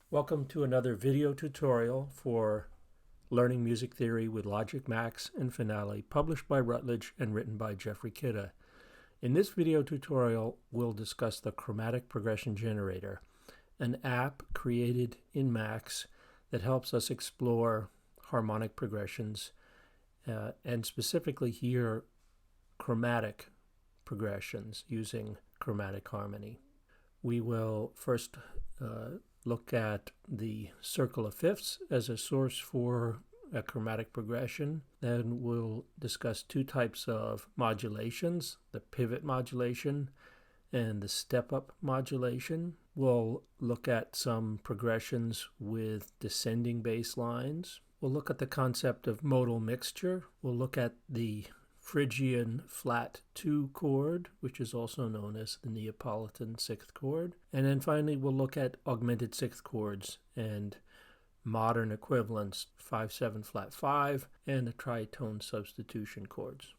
Welcome to another video tutorial for Learning Music Theory with Logic Max and Finale, published by Routledge and written by Jeffrey Kidda. In this video tutorial, we'll discuss the Chromatic Progression Generator, an app created in Max that helps us explore harmonic progressions, and specifically here, chromatic progressions using chromatic harmony. We will first look at the circle of fifths as a source for a chromatic progression. Then we'll discuss two types of modulations, the pivot modulation and the step-up modulation. We'll look at some progressions with descending bass lines. We'll look at the concept of modal mixture. We'll look at the Phrygian flat 2 chord, which is also known as the Neapolitan 6th chord. And then finally, we'll look at augmented 6th chords and modern equivalents, 5/7 flat 5 and the tritone substitution chords.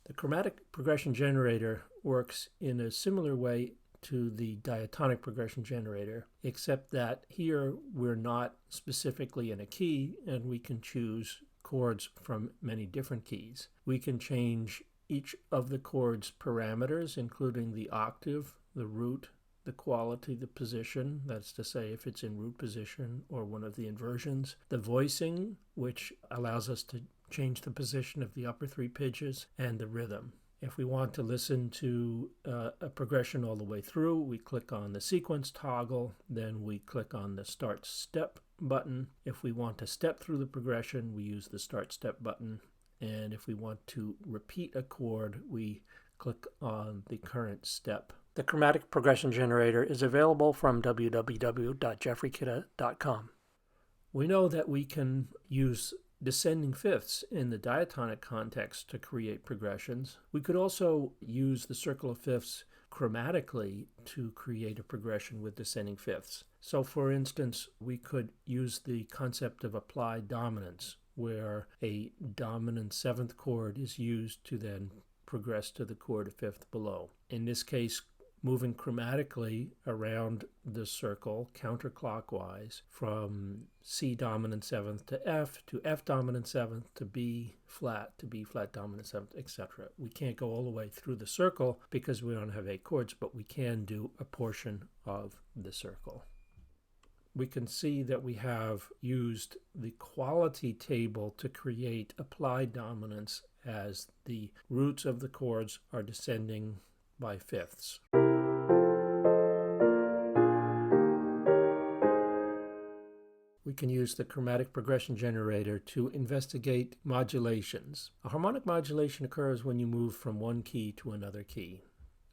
The chromatic progression generator works in a similar way to the diatonic progression generator, except that here we're not specifically in a key and we can choose chords from many different keys. We can change each of the chord's parameters, including the octave, the root, the quality, the position, that's to say if it's in root position or one of the inversions, the voicing, which allows us to change the position of the upper three pitches, and the rhythm. If we want to listen to a progression all the way through, we click on the sequence toggle, then we click on the start step button. If we want to step through the progression, we use the start step button. And if we want to repeat a chord, we click on the current step. The Chromatic Progression Generator is available from www.jeffreykidda.com. We know that we can use descending fifths in the diatonic context to create progressions. We could also use the circle of fifths chromatically to create a progression with descending fifths. So for instance, we could use the concept of applied dominance, where a dominant 7th chord is used to then progress to the chord a fifth below. In this case, moving chromatically around the circle counterclockwise from C dominant 7th to F dominant 7th to B flat dominant 7th, etc. We can't go all the way through the circle because we don't have 8 chords, but we can do a portion of the circle. We can see that we have used the quality table to create applied dominance as the roots of the chords are descending by fifths. We can use the Chromatic Progression Generator to investigate modulations. A harmonic modulation occurs when you move from one key to another key.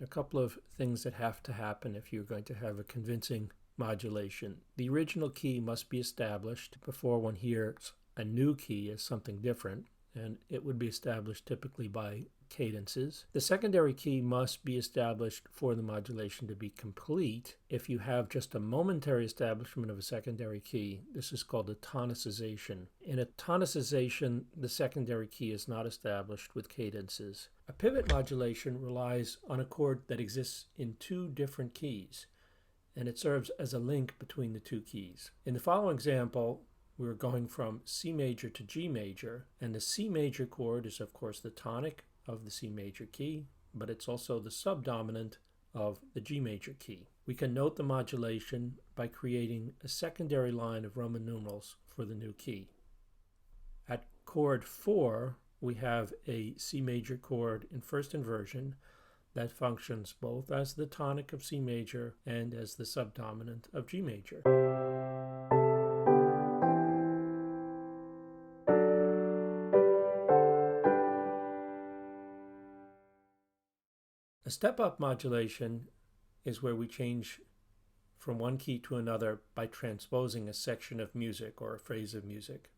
A couple of things that have to happen if you're going to have a convincing modulation. The original key must be established before one hears a new key as something different, and it would be established typically by cadences. The secondary key must be established for the modulation to be complete. If you have just a momentary establishment of a secondary key, this is called a tonicization. In a tonicization, the secondary key is not established with cadences. A pivot modulation relies on a chord that exists in two different keys, and it serves as a link between the two keys. In the following example, we're going from C major to G major, and the C major chord is of course the tonic of the C major key, but it's also the subdominant of the G major key. We can note the modulation by creating a secondary line of Roman numerals for the new key. At chord 4, we have a C major chord in first inversion that functions both as the tonic of C major and as the subdominant of G major. A step-up modulation is where we change from one key to another by transposing a section of music or a phrase of music.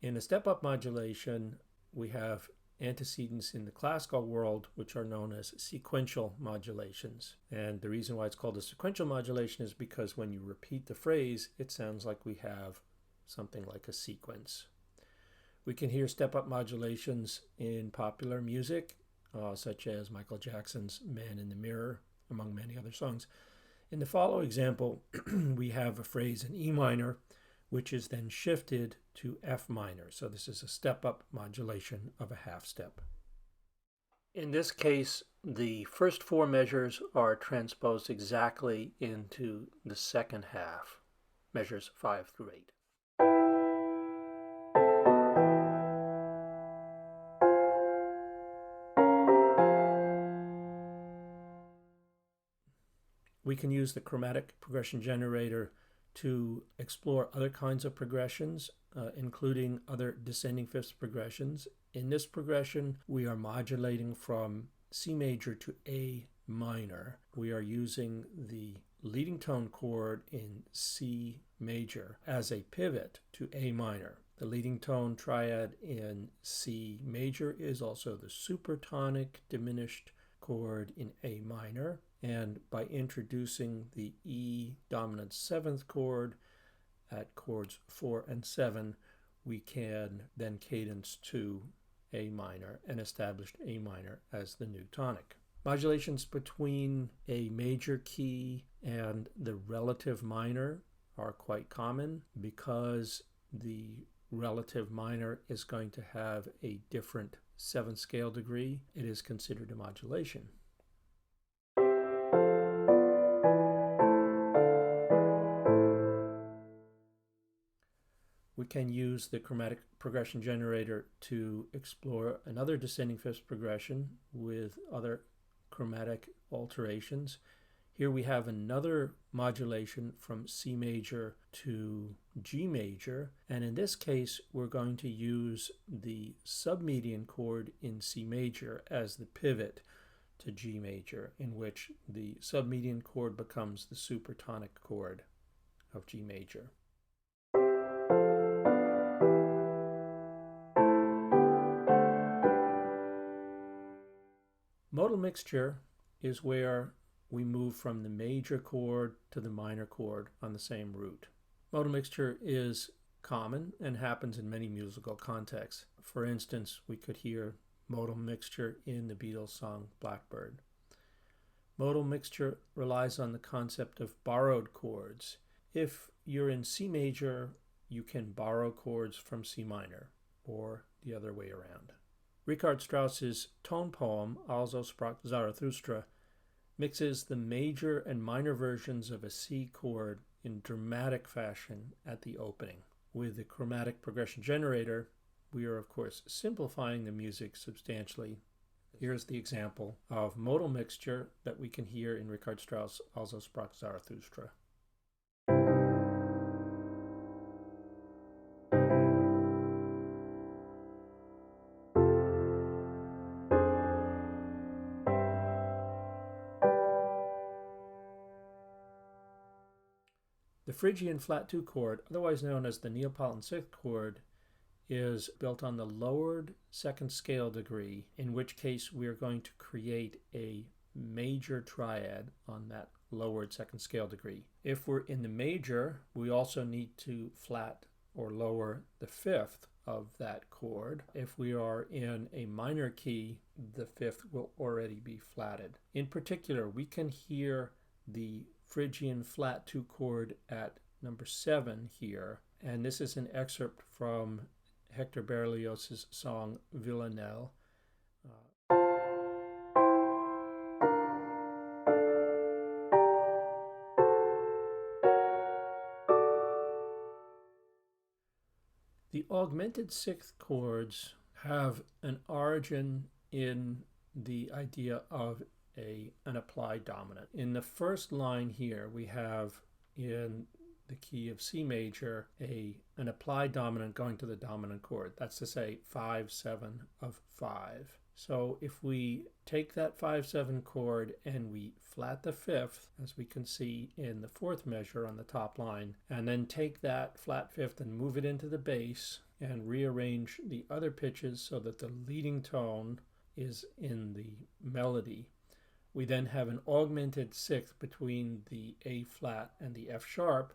In a step-up modulation, we have antecedents in the classical world, which are known as sequential modulations. And the reason why it's called a sequential modulation is because when you repeat the phrase, it sounds like we have something like a sequence. We can hear step-up modulations in popular music, such as Michael Jackson's Man in the Mirror, among many other songs. In the following example, we have a phrase in E minor, which is then shifted to F minor. So this is a step-up modulation of a half step. In this case, the first four measures are transposed exactly into the second half, measures 5 through 8. We can use the Chromatic Progression Generator to explore other kinds of progressions, including other descending fifths progressions. In this progression, we are modulating from C major to A minor. We are using the leading tone chord in C major as a pivot to A minor. The leading tone triad in C major is also the supertonic diminished chord in A minor. And by introducing the E dominant seventh chord at chords 4 and 7, we can then cadence to A minor and establish A minor as the new tonic. Modulations between a major key and the relative minor are quite common because the relative minor is going to have a different 7th scale degree. It is considered a modulation. We can use the Chromatic Progression Generator to explore another descending fifths progression with other chromatic alterations. Here we have another modulation from C major to G major, and in this case we're going to use the submedian chord in C major as the pivot to G major, in which the submedian chord becomes the supertonic chord of G major. Modal mixture is where we move from the major chord to the minor chord on the same root. Modal mixture is common and happens in many musical contexts. For instance, we could hear modal mixture in the Beatles song Blackbird. Modal mixture relies on the concept of borrowed chords. If you're in C major, you can borrow chords from C minor, or the other way around. Richard Strauss's tone poem, Also sprach Zarathustra, mixes the major and minor versions of a C chord in dramatic fashion at the opening. With the Chromatic Progression Generator, we are of course simplifying the music substantially. Here's the example of modal mixture that we can hear in Richard Strauss' Also sprach Zarathustra. The Phrygian flat 2 chord, otherwise known as the Neapolitan 6th chord, is built on the lowered 2nd scale degree, in which case we are going to create a major triad on that lowered 2nd scale degree. If we're in the major, we also need to flat or lower the 5th of that chord. If we are in a minor key, the 5th will already be flatted. In particular, we can hear the Phrygian flat 2 chord at number 7 here, and this is an excerpt from Hector Berlioz's song Villanelle. The augmented 6th chords have an origin in the idea of an applied dominant. In the first line here, we have in the key of C major an applied dominant going to the dominant chord. That's to say 5-7 of 5. So if we take that 5-7 chord and we flat the 5th, as we can see in the 4th measure on the top line, and then take that flat 5th and move it into the bass and rearrange the other pitches so that the leading tone is in the melody, we then have an augmented 6th between the A flat and the F sharp,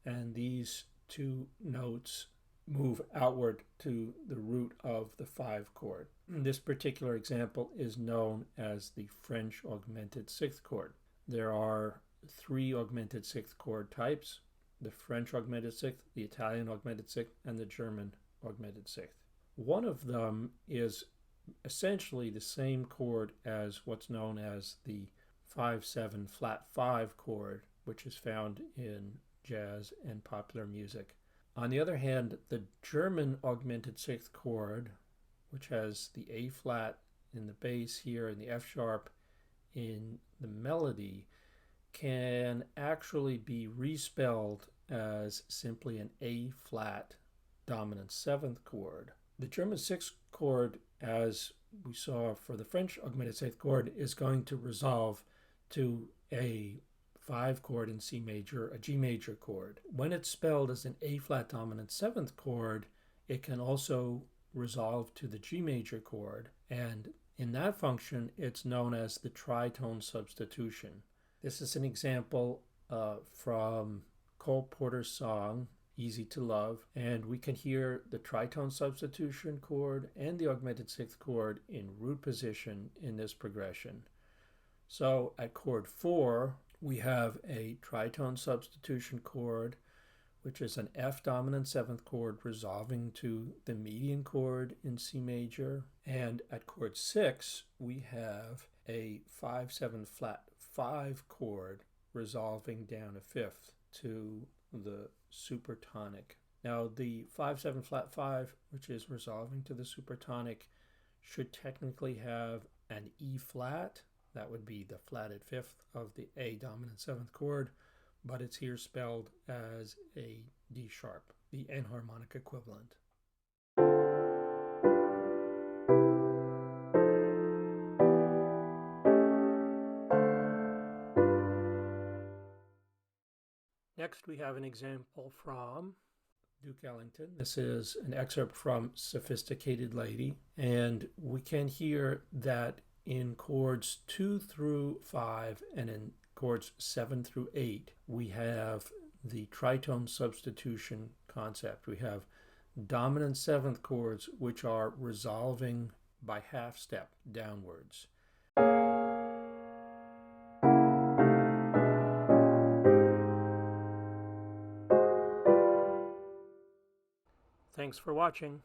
and these two notes move outward to the root of the 5 chord. This particular example is known as the French augmented 6th chord. There are three augmented sixth chord types: the French augmented sixth, the Italian augmented sixth, and the German augmented sixth. One of them is essentially the same chord as what's known as the 5/7 flat 5 chord, which is found in jazz and popular music. On the other hand, the German augmented sixth chord, which has the A flat in the bass here and the F sharp in the melody, can actually be respelled as simply an A flat dominant seventh chord. The German sixth chord, as we saw for the French augmented sixth chord, is going to resolve to a 5 chord in C major, a G major chord. When it's spelled as an A flat dominant seventh chord, it can also resolve to the G major chord, and in that function it's known as the tritone substitution. This is an example from Cole Porter's song Easy to Love, and we can hear the tritone substitution chord and the augmented sixth chord in root position in this progression. So at chord 4, we have a tritone substitution chord, which is an F dominant seventh chord resolving to the median chord in C major. And at chord 6, we have a 5/7 flat 5 chord resolving down a fifth to the supertonic. Now the 5/7 flat 5, which is resolving to the supertonic, should technically have an E flat. That would be the flatted fifth of the A dominant seventh chord, but it's here spelled as a D sharp, the enharmonic equivalent. Next, we have an example from Duke Ellington. This is an excerpt from Sophisticated Lady, and we can hear that in chords 2 through 5 and in chords 7 through 8, we have the tritone substitution concept. We have dominant seventh chords which are resolving by half step downwards. Thanks for watching.